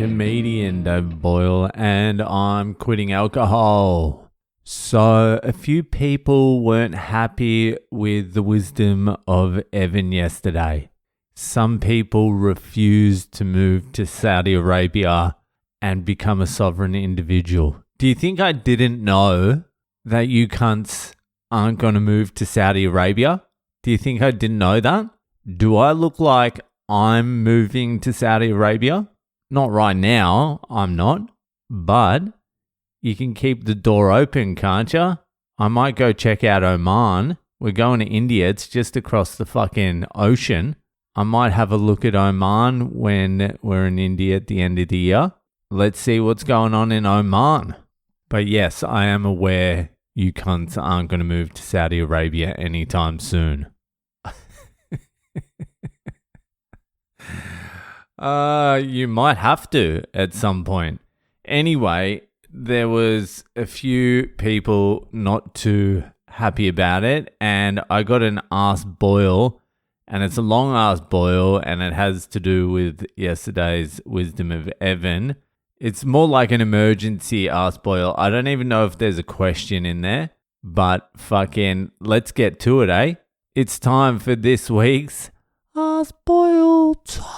comedian David Boyle, and I'm quitting alcohol. So a few people weren't happy with the wisdom of Evan yesterday. Some people refused to move to Saudi Arabia and become a sovereign individual. Do you think I didn't know that you cunts aren't going to move to Saudi Arabia? Do you think I didn't know that? Do I look like I'm moving to Saudi Arabia? Not right now, I'm not. But you can keep the door open, can't you? I might go check out Oman. We're going to India. It's just across the fucking ocean. I might have a look at Oman when we're in India at the end of the year. Let's see what's going on in Oman. But yes, I am aware you cunts aren't going to move to Saudi Arabia anytime soon. You might have to at some point. Anyway, there was a few people not too happy about it, and I got an Ask Boyle, and it's a long Ask Boyle, and it has to do with yesterday's wisdom of Evan. It's more like an emergency Ask Boyle. I don't even know if there's a question in there, but fucking let's get to it, eh? It's time for this week's Ask Boyle time.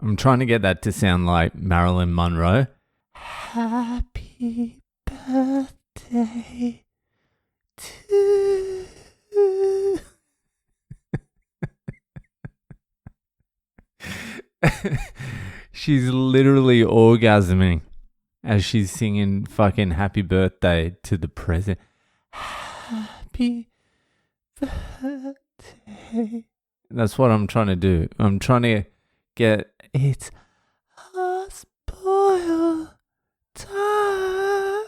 I'm trying to get that to sound like Marilyn Monroe. Happy birthday to She's literally orgasming as she's singing fucking happy birthday to the president. Happy birthday. That's what I'm trying to do. I'm trying to get it's a spoil time.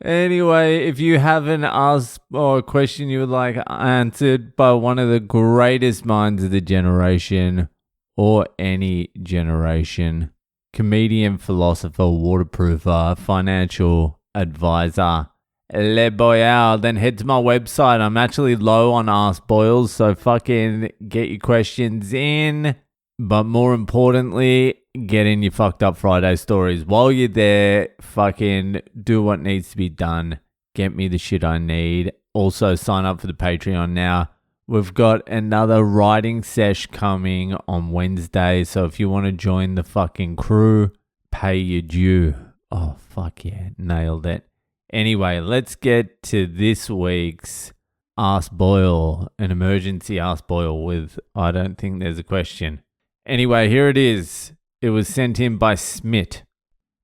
Anyway, if you have an ask or a question you would like answered by one of the greatest minds of the generation or any generation, comedian, philosopher, waterproofer, financial advisor, Le Boyle, then head to my website. I'm actually low on Ask Boyles, so fucking get your questions in. But more importantly, get in your fucked up Friday stories. While you're there, fucking do what needs to be done. Get me the shit I need. Also, sign up for the Patreon now. We've got another writing sesh coming on Wednesday, so if you want to join the fucking crew, pay your due. Oh, fuck yeah. Nailed it. Anyway, let's get to this week's Ask Boyle, an emergency Ask Boyle with, I don't think there's a question. Anyway, here it is. It was sent in by Smith.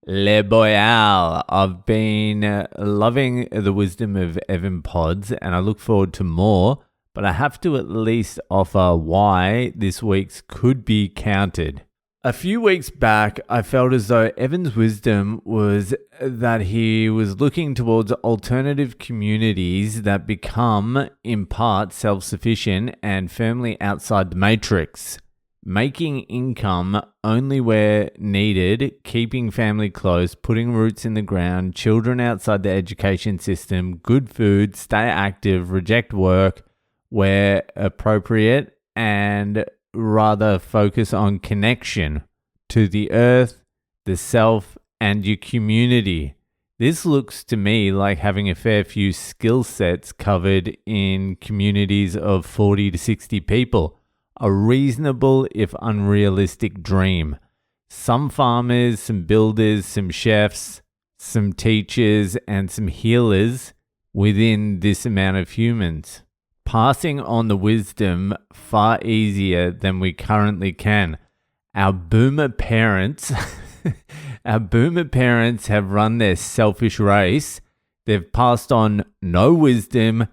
Le Boyle. I've been loving the wisdom of Evan Pods, and I look forward to more, but I have to at least offer why this week's could be counted. A few weeks back, I felt as though Evan's wisdom was that he was looking towards alternative communities that become, in part, self-sufficient and firmly outside the matrix. Making income only where needed, keeping family close, putting roots in the ground, children outside the education system, good food, stay active, reject work where appropriate, and rather focus on connection to the earth, the self, and your community. This looks to me like having a fair few skill sets covered in communities of 40 to 60 people. A reasonable, if unrealistic, dream. Some farmers, some builders, some chefs, some teachers, and some healers within this amount of humans. Passing on the wisdom far easier than we currently can. Our boomer parents, have run their selfish race. They've passed on no wisdom,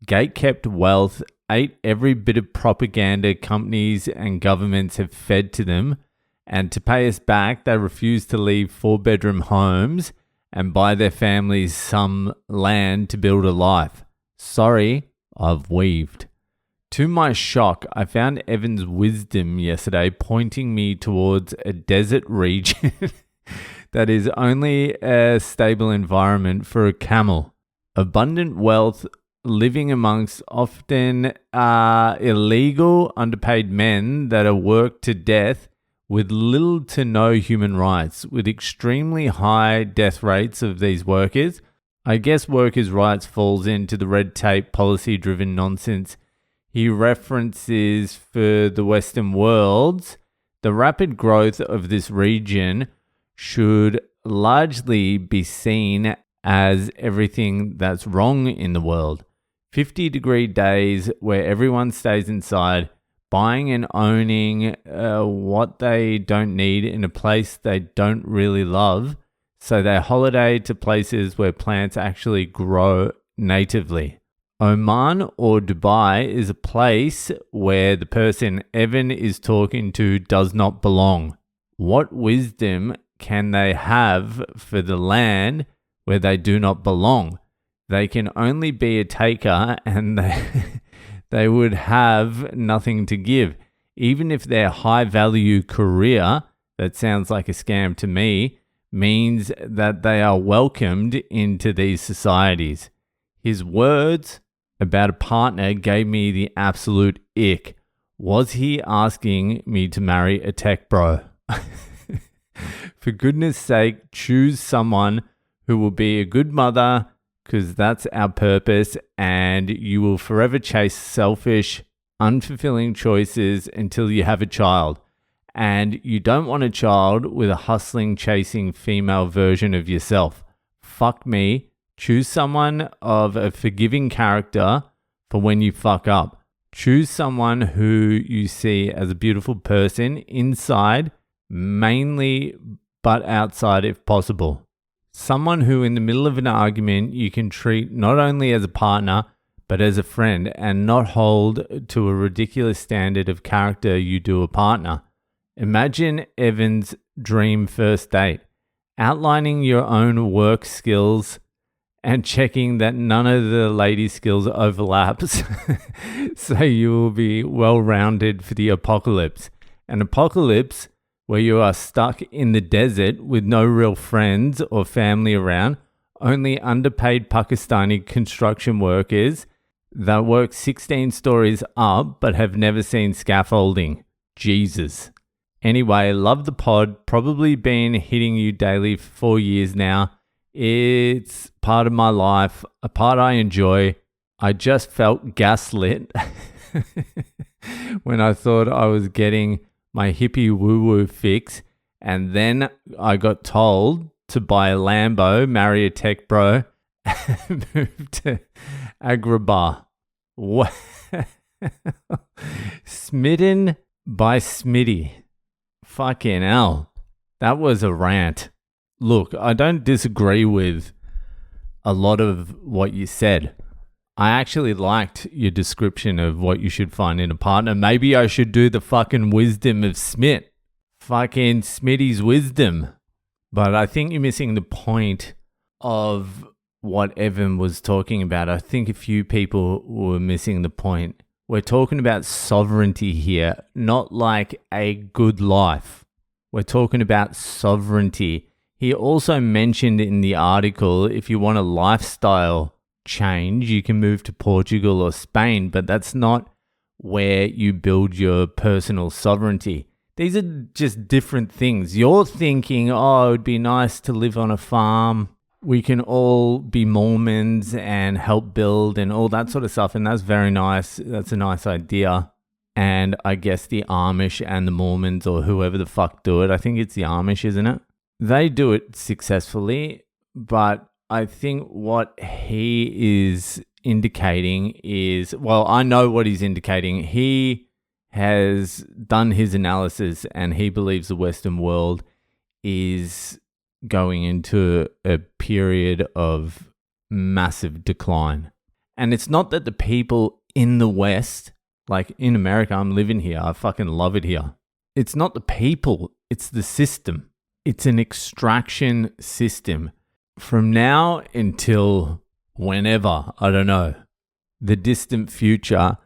gate-kept wealth, ate every bit of propaganda companies and governments have fed to them, and to pay us back, they refuse to leave 4-bedroom homes and buy their families some land to build a life. Sorry, I've weaved. To my shock, I found Evan's wisdom yesterday pointing me towards a desert region that is only a stable environment for a camel. Abundant wealth living amongst often illegal, underpaid men that are worked to death with little to no human rights, with extremely high death rates of these workers. I guess workers' rights falls into the red tape, policy-driven nonsense he references for the Western worlds. The rapid growth of this region should largely be seen as everything that's wrong in the world. 50-degree days where everyone stays inside, buying and owning what they don't need in a place they don't really love, so they holiday to places where plants actually grow natively. Oman or Dubai is a place where the person Evan is talking to does not belong. What wisdom can they have for the land where they do not belong? They can only be a taker, and they would have nothing to give. Even if their high-value career, that sounds like a scam to me, means that they are welcomed into these societies. His words about a partner gave me the absolute ick. Was he asking me to marry a tech bro? For goodness sake, choose someone who will be a good mother, because that's our purpose, and you will forever chase selfish, unfulfilling choices until you have a child. And you don't want a child with a hustling, chasing female version of yourself. Fuck me. Choose someone of a forgiving character for when you fuck up. Choose someone who you see as a beautiful person inside, mainly, but outside if possible. Someone who in the middle of an argument you can treat not only as a partner, but as a friend, and not hold to a ridiculous standard of character you do a partner. Imagine Evan's dream first date. Outlining your own work skills and checking that none of the ladies' skills overlaps so you will be well-rounded for the apocalypse. An apocalypse where you are stuck in the desert with no real friends or family around, only underpaid Pakistani construction workers that work 16 stories up but have never seen scaffolding. Jesus. Anyway, love the pod. Probably been hitting you daily for 4 years now. It's part of my life, a part I enjoy. I just felt gaslit when I thought I was getting my hippie woo-woo fix, and then I got told to buy a Lambo, marry a tech bro, and move to Agrabah. What? Smitten by Smitty. Fucking hell. That was a rant. Look, I don't disagree with a lot of what you said. I actually liked your description of what you should find in a partner. Maybe I should do the fucking wisdom of Smith. Fucking Smitty's wisdom. But I think you're missing the point of what Evan was talking about. I think a few people were missing the point. We're talking about sovereignty here, not like a good life. We're talking about sovereignty. He also mentioned in the article, if you want a lifestyle change, you can move to Portugal or Spain, but that's not where you build your personal sovereignty. These are just different things. You're thinking, oh, it would be nice to live on a farm. We can all be Mormons and help build and all that sort of stuff. And that's very nice. That's a nice idea. And I guess the Amish and the Mormons or whoever the fuck do it. I think it's the Amish, isn't it? They do it successfully, but I think what he is indicating is, well, I know what he's indicating. He has done his analysis and he believes the Western world is going into a period of massive decline. And it's not that the people in the West, like in America, I'm living here, I fucking love it here. It's not the people, it's the system. It's an extraction system. From now until whenever, I don't know, the distant future,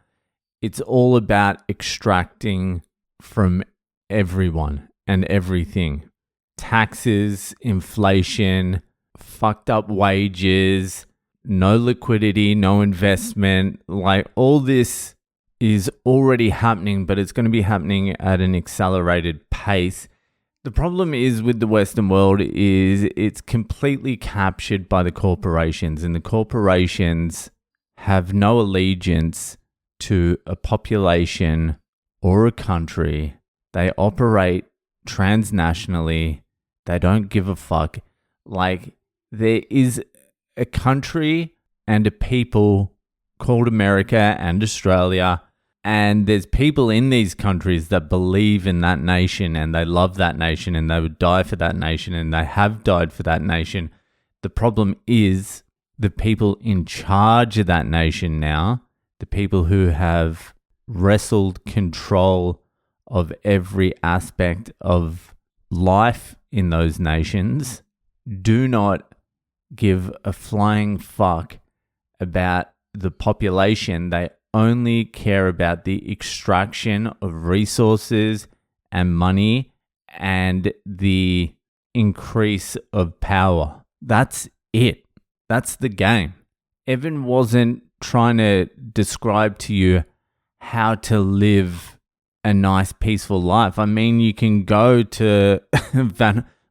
it's all about extracting from everyone and everything. Taxes, inflation, fucked up wages, no liquidity, no investment. Like all this is already happening, but it's going to be happening at an accelerated pace. The problem is with the Western world is it's completely captured by the corporations, and the corporations have no allegiance to a population or a country. They operate transnationally. They don't give a fuck. Like, there is a country and a people called America and Australia, and there's people in these countries that believe in that nation and they love that nation and they would die for that nation and they have died for that nation. The problem is the people in charge of that nation now, the people who have wrestled control of every aspect of life in those nations, do not give a flying fuck about the population. They only care about the extraction of resources and money and the increase of power. That's it. That's the game. Evan wasn't trying to describe to you how to live a nice, peaceful life. I mean, you can go to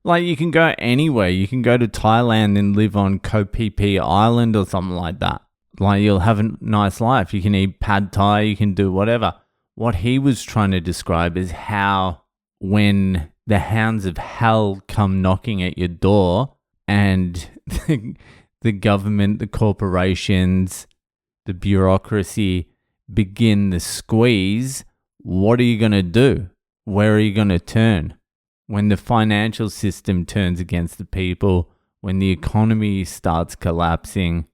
you can go anywhere. You can go to Thailand and live on Koh Phi Phi Island or something like that. Like, you'll have a nice life. You can eat pad thai, you can do whatever. What he was trying to describe is how when the hounds of hell come knocking at your door and the government, the corporations, the bureaucracy begin the squeeze, what are you going to do? Where are you going to turn? When the financial system turns against the people, when the economy starts collapsing,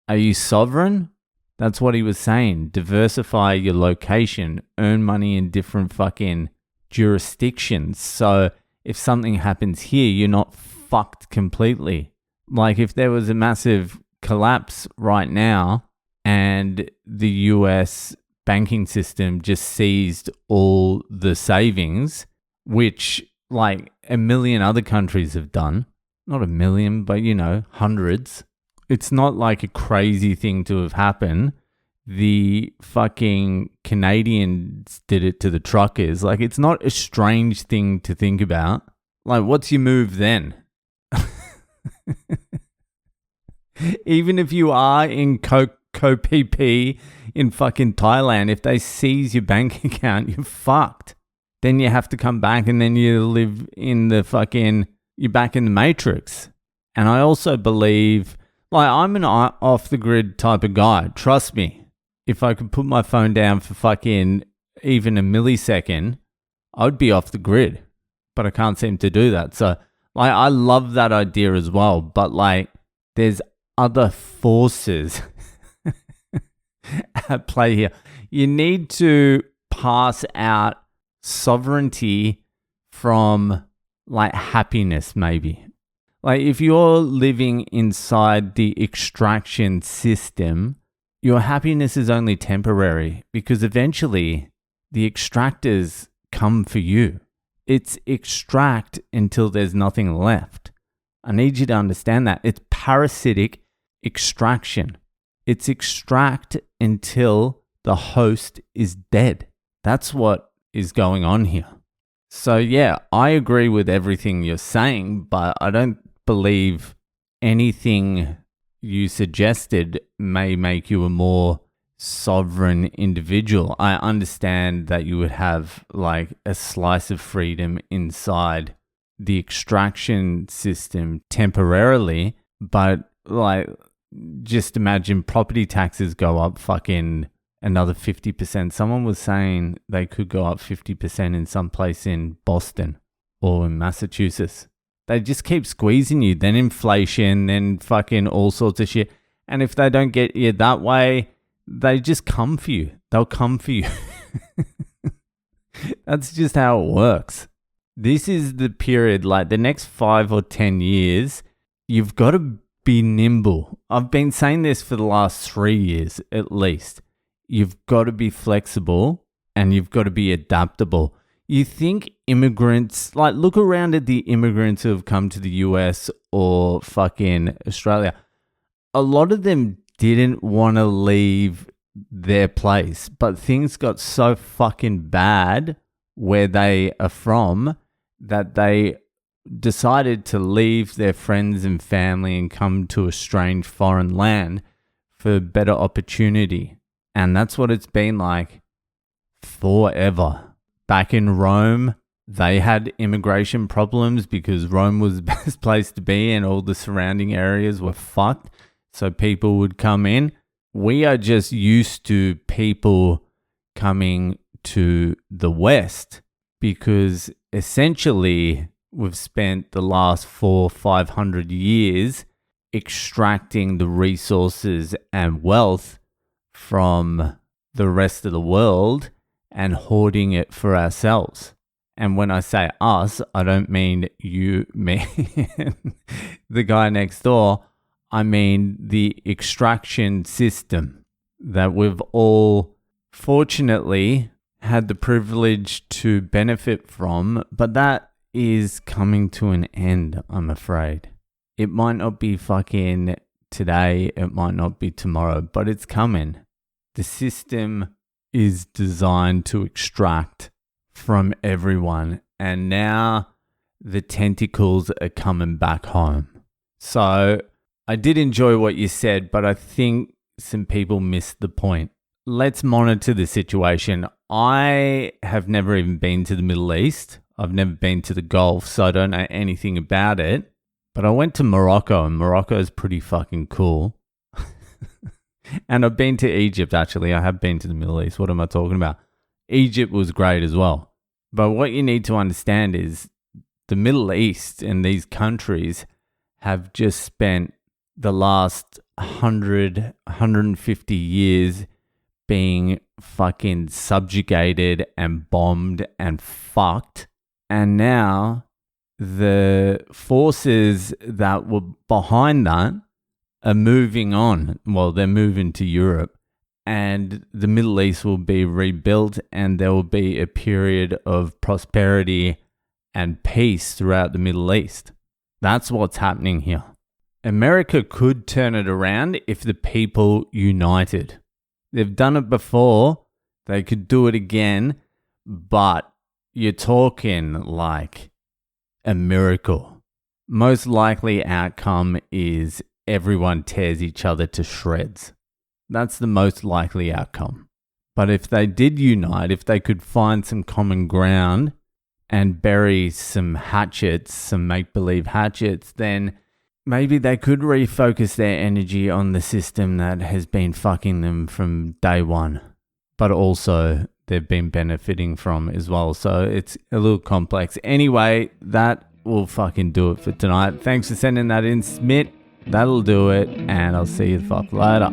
are you sovereign? That's what he was saying. Diversify your location, earn money in different fucking jurisdictions. So if something happens here, you're not fucked completely. Like if there was a massive collapse right now and the US banking system just seized all the savings, which like a million other countries have done, not a million, but hundreds. It's not like a crazy thing to have happened. The fucking Canadians did it to the truckers. Like, it's not a strange thing to think about. Like, what's your move then? Even if you are in Koh Phi Phi in fucking Thailand, if they seize your bank account, you're fucked. Then you have to come back and then you live in you're back in the Matrix. And I also believe, like, I'm an off-the-grid type of guy. Trust me. If I could put my phone down for fucking even a millisecond, I would be off the grid. But I can't seem to do that. So, like, I love that idea as well. But, like, there's other forces at play here. You need to pass out sovereignty from, like, happiness, maybe. Like, if you're living inside the extraction system, your happiness is only temporary because eventually the extractors come for you. It's extract until there's nothing left. I need you to understand that. It's parasitic extraction. It's extract until the host is dead. That's what is going on here. So yeah, I agree with everything you're saying, but I don't believe anything you suggested may make you a more sovereign individual. I understand that you would have like a slice of freedom inside the extraction system temporarily, but like just imagine property taxes go up fucking another 50%. Someone was saying they could go up 50% in some place in Boston or in Massachusetts. They just keep squeezing you, then inflation, then fucking all sorts of shit. And if they don't get you that way, they just come for you. They'll come for you. That's just how it works. This is the period, like the next 5 or 10 years, you've got to be nimble. I've been saying this for the last 3 years at least. You've got to be flexible and you've got to be adaptable. You think immigrants, like look around at the immigrants who have come to the US or fucking Australia. a lot of them didn't want to leave their place, but things got so fucking bad where they are from that they decided to leave their friends and family and come to a strange foreign land for better opportunity. And that's what it's been like forever. Back in Rome, they had immigration problems because Rome was the best place to be and all the surrounding areas were fucked. So people would come in. We are just used to people coming to the West because essentially we've spent the last 400-500 years extracting the resources and wealth from the rest of the world and hoarding it for ourselves. And when I say us, I don't mean you, me, the guy next door. I mean the extraction system that we've all fortunately had the privilege to benefit from, but that is coming to an end, I'm afraid. It might not be fucking today, it might not be tomorrow, but it's coming. The system is designed to extract from everyone, and now the tentacles are coming back home. So I did enjoy what you said, but I think some people missed the point. Let's monitor the situation. I have never even been to the Middle East. I've never been to the Gulf, so I don't know anything about it. But I went to Morocco, and Morocco is pretty fucking cool. And I've been to Egypt, actually. I have been to the Middle East. What am I talking about? Egypt was great as well. But what you need to understand is the Middle East and these countries have just spent the last 150 years being fucking subjugated and bombed and fucked. And now the forces that were behind that are moving on. Well, they're moving to Europe, and the Middle East will be rebuilt, and there will be a period of prosperity and peace throughout the Middle East. That's what's happening here. America could turn it around if the people united. They've done it before. They could do it again, but you're talking like a miracle. Most likely outcome is everyone tears each other to shreds. That's the most likely outcome. But if they did unite, if they could find some common ground and bury some hatchets, some make-believe hatchets, then maybe they could refocus their energy on the system that has been fucking them from day one, but also they've been benefiting from as well. So it's a little complex. Anyway, that will fucking do it for tonight. Thanks for sending that in, Smith. That'll do it, and I'll see you the fuck later.